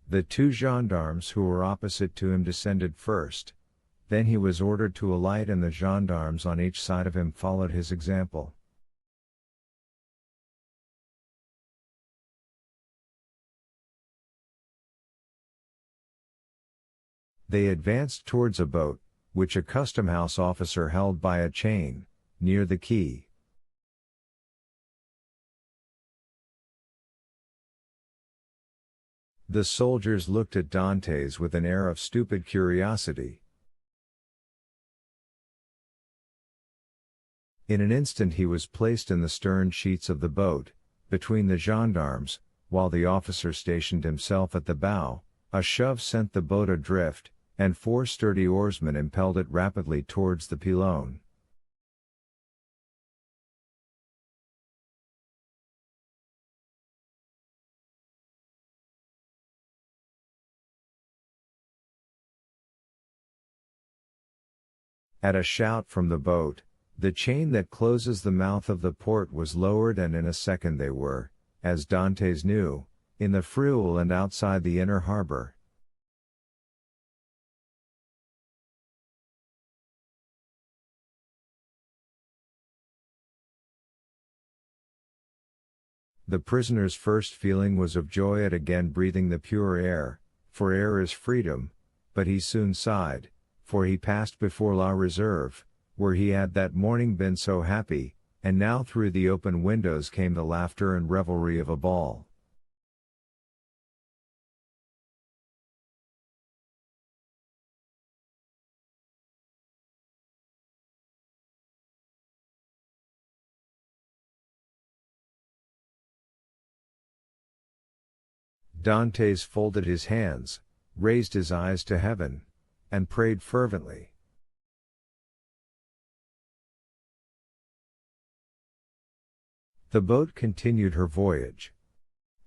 The two gendarmes who were opposite to him descended first. Then he was ordered to alight and the gendarmes on each side of him followed his example. They advanced towards a boat, which a custom-house officer held by a chain, near the quay. The soldiers looked at Dantes with an air of stupid curiosity. In an instant he was placed in the stern sheets of the boat, between the gendarmes, while the officer stationed himself at the bow. A shove sent the boat adrift, and 4 sturdy oarsmen impelled it rapidly towards the pylone. At a shout from the boat, the chain that closes the mouth of the port was lowered and in a second they were, as Dantes knew, in the Friuli and outside the inner harbor. The prisoner's first feeling was of joy at again breathing the pure air, for air is freedom, but he soon sighed, for he passed before La Reserve, where he had that morning been so happy, and now through the open windows came the laughter and revelry of a ball. Dantes folded his hands, raised his eyes to heaven, and prayed fervently. The boat continued her voyage.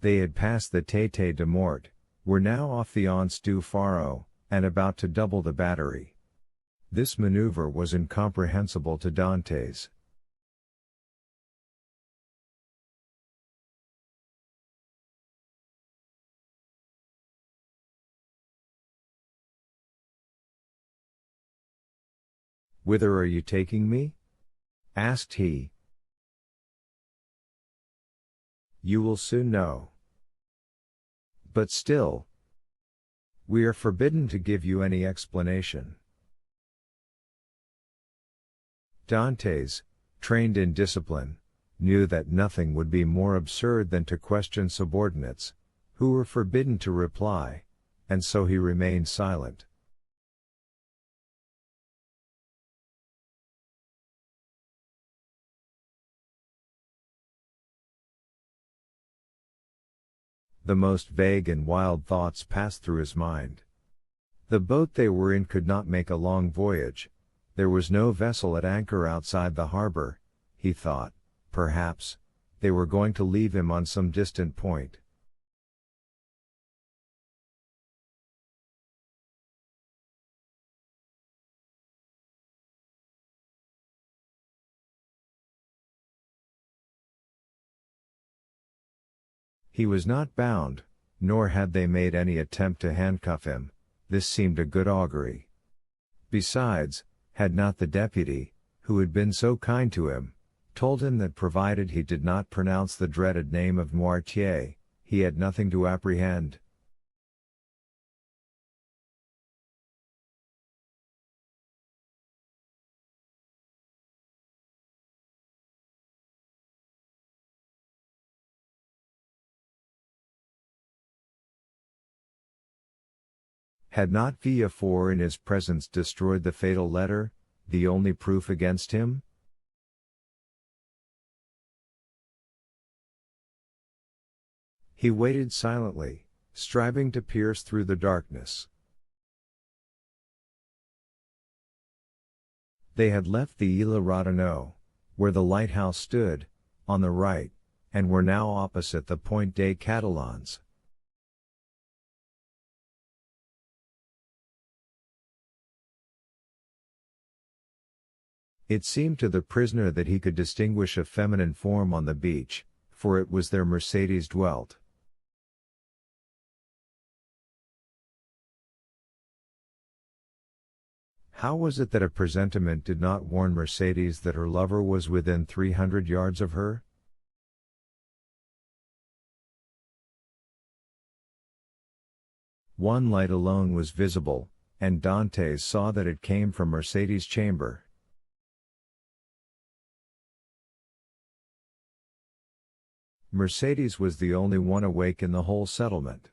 They had passed the Tete de Mort, were now off the Anse du Faro, and about to double the battery. This maneuver was incomprehensible to Dantes. "Whither are you taking me?" asked he. "You will soon know. But still, we are forbidden to give you any explanation." Dantes, trained in discipline, knew that nothing would be more absurd than to question subordinates, who were forbidden to reply, and so he remained silent. The most vague and wild thoughts passed through his mind. The boat they were in could not make a long voyage. There was no vessel at anchor outside the harbor, he thought. Perhaps they were going to leave him on some distant point. He was not bound, nor had they made any attempt to handcuff him. This seemed a good augury. Besides, had not the deputy, who had been so kind to him, told him that provided he did not pronounce the dreaded name of Noirtier, he had nothing to apprehend? Had not Villefort in his presence destroyed the fatal letter, the only proof against him? He waited silently, striving to pierce through the darkness. They had left the Île Rodinot, where the lighthouse stood, on the right, and were now opposite the Point des Catalans. It seemed to the prisoner that he could distinguish a feminine form on the beach, for it was there Mercedes dwelt. How was it that a presentiment did not warn Mercedes that her lover was within 300 yards of her? One light alone was visible, and Dantes saw that it came from Mercedes' chamber. Mercedes was the only one awake in the whole settlement.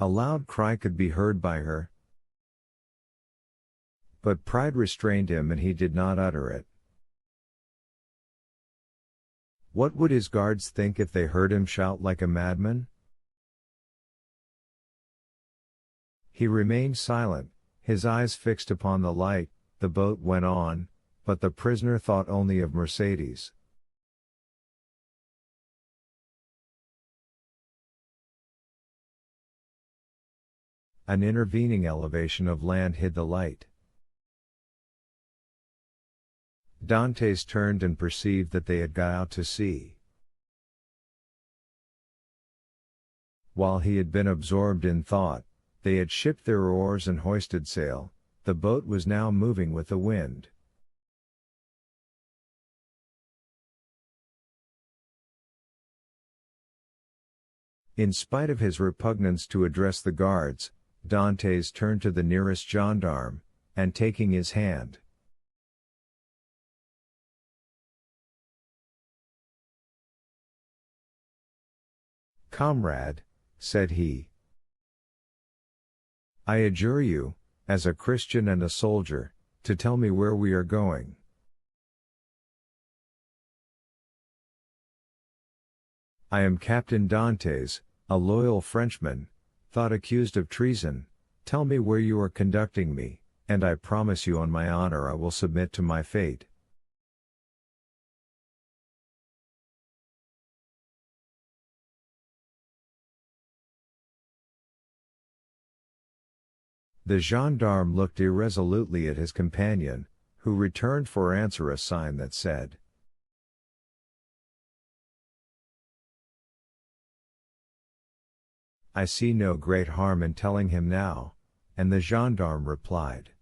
A loud cry could be heard by her, but pride restrained him and he did not utter it. What would his guards think if they heard him shout like a madman? He remained silent, his eyes fixed upon the light. The boat went on, but the prisoner thought only of Mercedes. An intervening elevation of land hid the light. Dantes turned and perceived that they had got out to sea. While he had been absorbed in thought, they had shipped their oars and hoisted sail. The boat was now moving with the wind. In spite of his repugnance to address the guards, Dantes turned to the nearest gendarme, and taking his hand, "Comrade," said he, "I adjure you, as a Christian and a soldier, to tell me where we are going." "I am Captain Dantes, a loyal Frenchman, thought accused of treason. Tell me where you are conducting me, and I promise you on my honor I will submit to my fate." The gendarme looked irresolutely at his companion, who returned for answer a sign that said, "I see no great harm in telling him now," and the gendarme replied,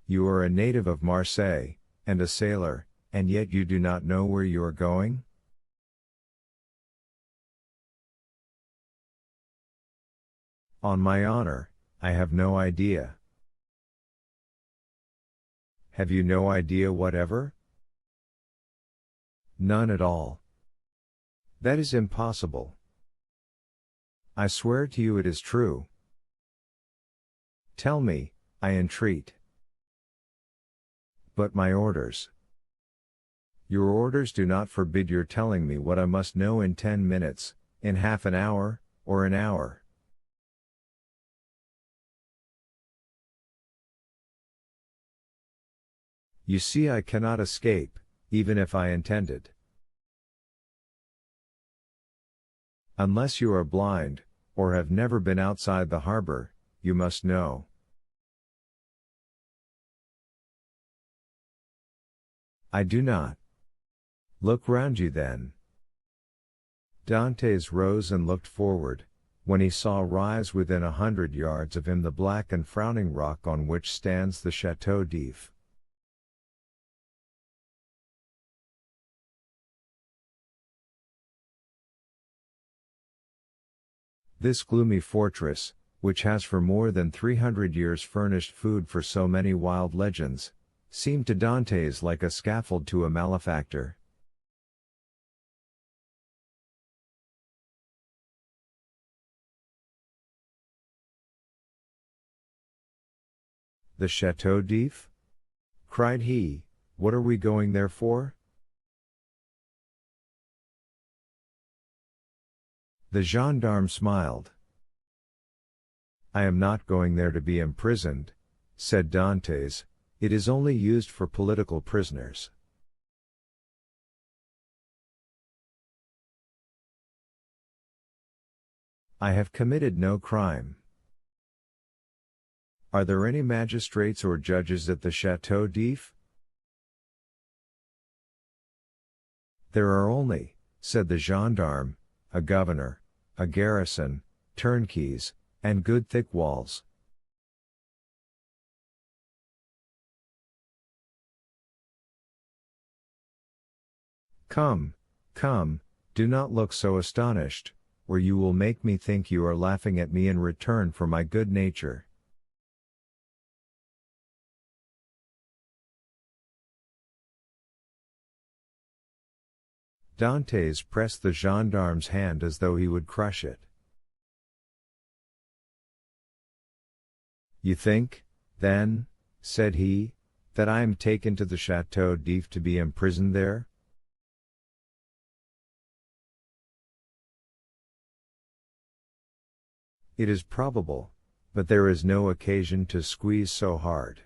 "You are a native of Marseille, and a sailor, and yet you do not know where you are going?" "On my honor, I have no idea." "Have you no idea whatever?" "None at all." "That is impossible." "I swear to you it is true." "Tell me, I entreat." "But my orders." "Your orders do not forbid your telling me what I must know in 10 minutes, in half an hour, or an hour." "You see I cannot escape, even if I intended." "Unless you are blind, or have never been outside the harbor, you must know." "I do not." "Look round you then." Dantes rose and looked forward, when he saw rise within 100 yards of him the black and frowning rock on which stands the Chateau d'If. This gloomy fortress, which has for more than 300 years furnished food for so many wild legends, seemed to Dantes like a scaffold to a malefactor. "The Chateau d'If?" cried he, "what are we going there for?" The gendarme smiled. "I am not going there to be imprisoned," said Dantes, "it is only used for political prisoners." "I have committed no crime." "Are there any magistrates or judges at the Chateau d'If?" "There are only," said the gendarme, "a governor, a garrison, turnkeys, and good thick walls. Come, come, do not look so astonished, or you will make me think you are laughing at me in return for my good nature. Dantes pressed the gendarme's hand as though he would crush it. You think, then, said he, that I am taken to the Château d'If to be imprisoned there? It is probable, but there is no occasion to squeeze so hard.